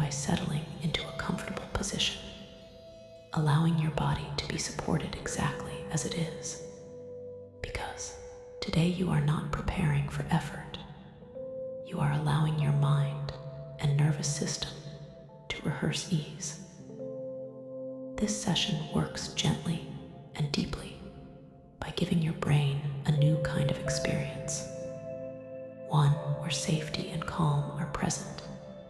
by settling into a comfortable position, allowing your body to be supported exactly as it is. Because today you are not preparing for effort. You are allowing your mind and nervous system to rehearse ease. This session works gently and deeply by giving your brain a new kind of experience, one where safety and calm are present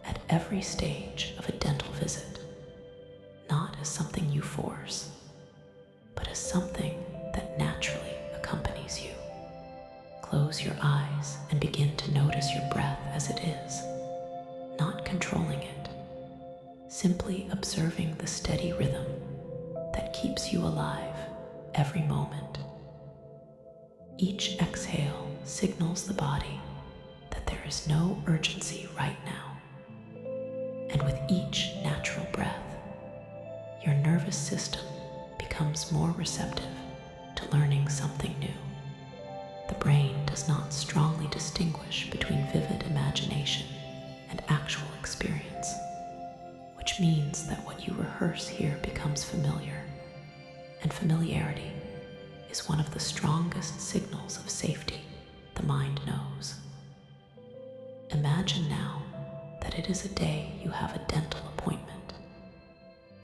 at every stage of a dental visit, not as something you force, but as something that naturally accompanies you. Close your eyes and begin to notice your breath as it is, not controlling it, simply observing the steady rhythm that keeps you alive every moment. Each exhale signals the body that there is no urgency right now. And with each natural breath, your nervous system becomes more receptive to learning something new. The brain does not strongly distinguish between vivid imagination and actual experience, which means that what you rehearse here becomes familiar, and familiarity is one of the strongest signals of safety the mind knows. Imagine now that it is a day you have a dental appointment,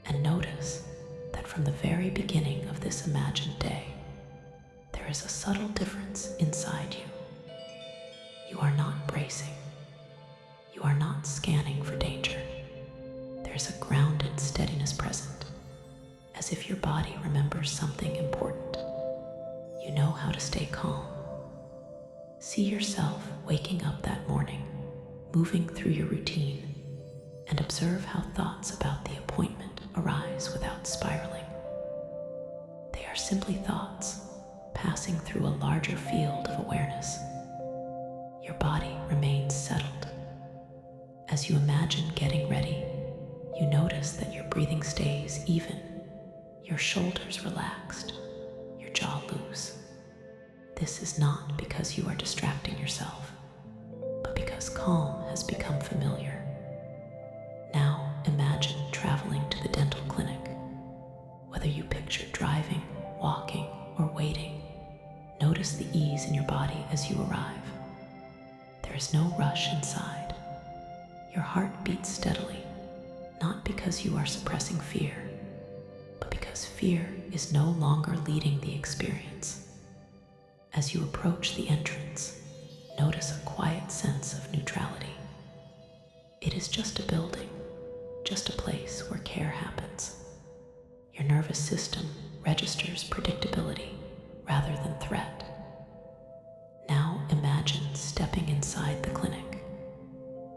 and notice that from the very beginning of this imagined day, there is a subtle difference inside you. You are not bracing. You are not scanning for danger. There is a grounded steadiness present, as if your body remembers something important. You know how to stay calm. See yourself waking up that morning, moving through your routine, and observe how thoughts about the appointment arise without spiraling. They are simply thoughts passing through a larger field of awareness. Your body remains settled. As you imagine getting ready, you notice that your breathing stays even, your shoulders relaxed, your jaw loose. This is not because you are distracting yourself, but because calm has become familiar. Now imagine traveling to the dental clinic. Whether you picture driving, walking, or waiting, notice the ease in your body as you arrive. There is no rush inside. Your heart beats steadily, not because you are suppressing fear, but because fear is no longer leading the experience. As you approach the entrance, notice a quiet sense of neutrality. It is just a building, just a place where care happens. Your nervous system registers predictability rather than threat. Now imagine stepping inside the clinic.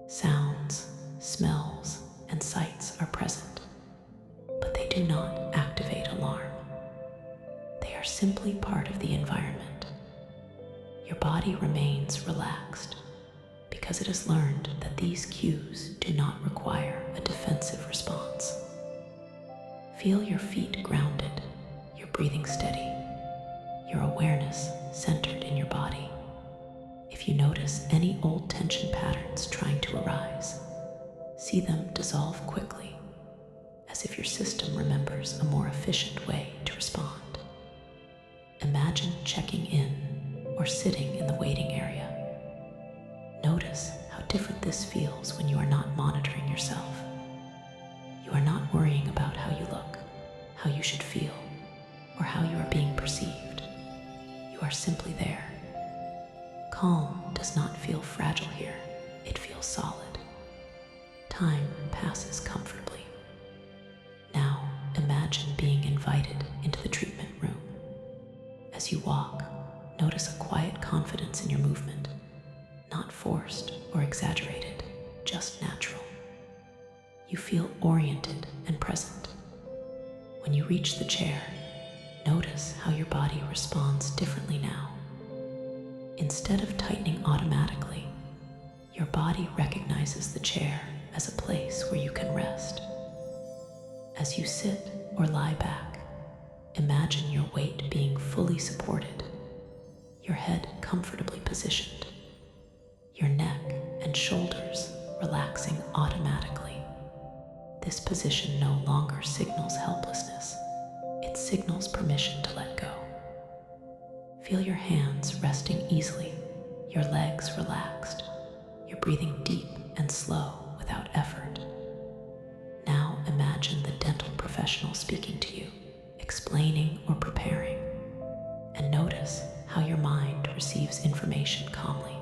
Sounds, smells, and sights are present, but they do not activate alarm. They are simply part of the environment. Your body remains relaxed because it has learned that these cues do not require a defensive response. Feel your feet grounded, your breathing steady, your awareness centered in your body. If you notice any old tension patterns trying to arise, see them dissolve quickly, as if your system remembers a more efficient way to respond. Imagine checking in or sitting in the waiting area. Notice how different this feels when you are not monitoring yourself. You are not worrying about how you look, how you should feel, or how you are being perceived. You are simply there. Calm does not feel fragile here, it feels solid. Time passes comfortably. Now imagine being invited into the treatment room. As you walk, notice a quiet confidence in your movement, not forced or exaggerated, just natural. You feel oriented and present. When you reach the chair, notice how your body responds differently now. Instead of tightening automatically, your body recognizes the chair as a place where you can rest. As you sit or lie back, imagine your weight being fully supported, your head comfortably positioned, your neck and shoulders relaxing automatically. This position no longer signals helplessness. It signals permission to let go. Feel your hands resting easily, your legs relaxed, your breathing deep and slow without effort. Now imagine the dental professional speaking to you, explaining or preparing, and notice how your mind receives information calmly.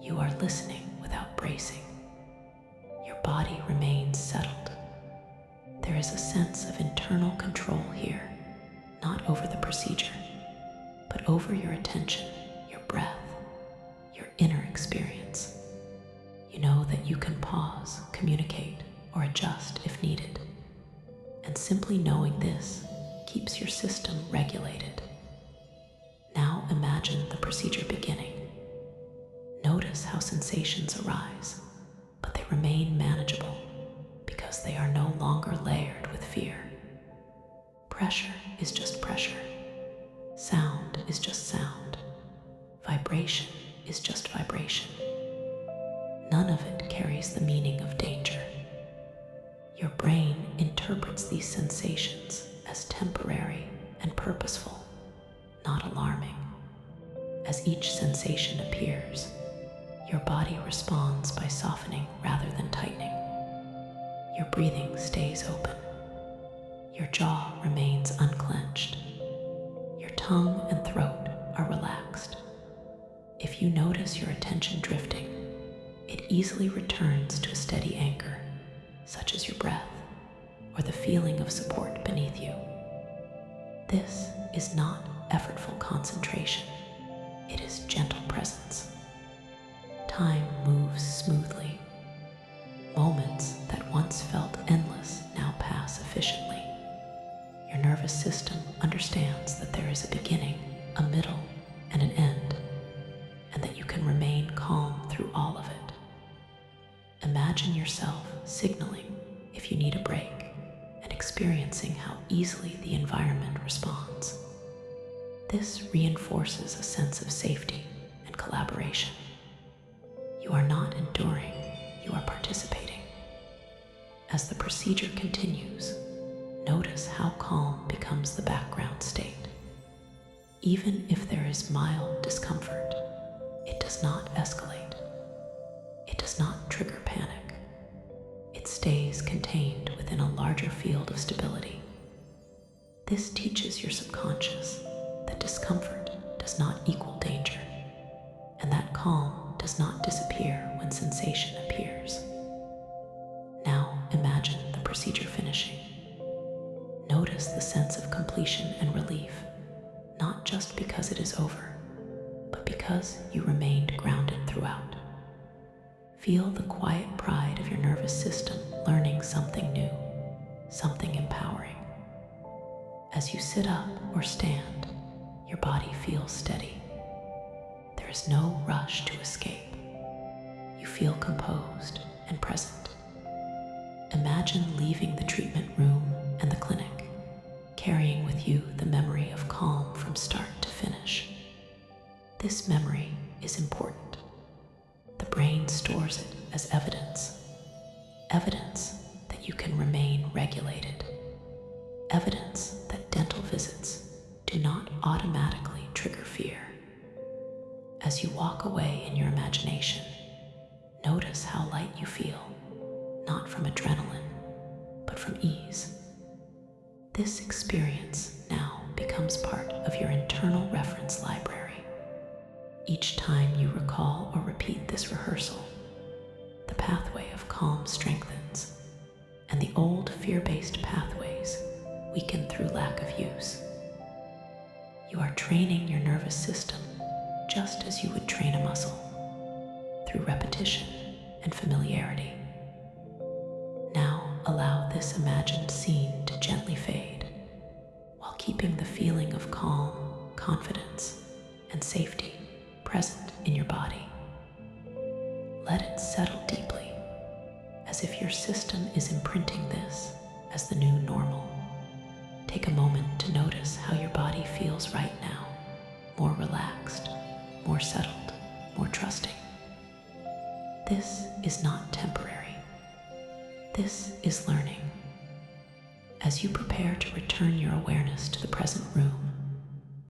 You are listening without bracing. Your body remains settled. There is a sense of internal control here, not over the procedure, but over your attention, your breath, your inner experience. You know that you can pause, communicate, or adjust if needed. And simply knowing this keeps your system regulated. Now imagine the procedure beginning. Notice how sensations arise, but they remain manageable because they are no longer layered with fear. Pressure is just pressure. Sound is just sound. Vibration is just vibration. None of it carries the meaning of danger. Your brain interprets these sensations as temporary and purposeful, not alarming. As each sensation appears, your body responds by softening rather than tightening. Your breathing stays open. Your jaw remains unclenched. Your tongue and throat are relaxed. If you notice your attention drifting, it easily returns to a steady anchor, such as your breath or the feeling of support beneath you. This is not effortful concentration. It is gentle presence. Time moves smoothly. Moments that once felt endless now pass efficiently. Your nervous system understands that there is a beginning, a middle, and an end, and that you can remain calm through all of it. Imagine yourself signaling if you need a break and experiencing how easily the environment responds. This reinforces a sense of safety and collaboration. You are not enduring, you are participating. As the procedure continues, notice how calm becomes the background state. Even if there is mild discomfort, it does not escalate. It does not trigger panic. It stays contained within a larger field of stability. This teaches your subconscious that discomfort does not equal danger, and that calm does not disappear when sensation appears. Now imagine the procedure finishing. Notice the sense of completion and relief, not just because it is over, but because you remained grounded throughout. Feel the quiet pride of your nervous system learning something new, something empowering. As you sit up or stand, your body feels steady. There is no rush to escape. You feel composed and present. Imagine leaving the treatment room and the clinic, carrying with you the memory of calm from start to finish. This memory is important. The brain stores it as evidence that you can remain regulated, evidence that dental visits do not automatically trigger fear. As you walk away in your imagination, notice how light you feel, not from adrenaline, but from ease. This experience now becomes part of your internal reference library. Each time you recall or repeat this rehearsal, the pathway of calm strengthens, and the old fear-based pathways weaken through lack of use. You are training your nervous system just as you would train a muscle, through repetition and familiarity. Now allow this imagined scene to gently fade, while keeping the feeling of calm, confidence, and safety present in your body. Let it settle deeply, as if your system is imprinting this as the new normal. Take a moment to notice how your body feels right now, more relaxed, more settled, more trusting. This is not temporary. This is learning. As you prepare to return your awareness to the present room,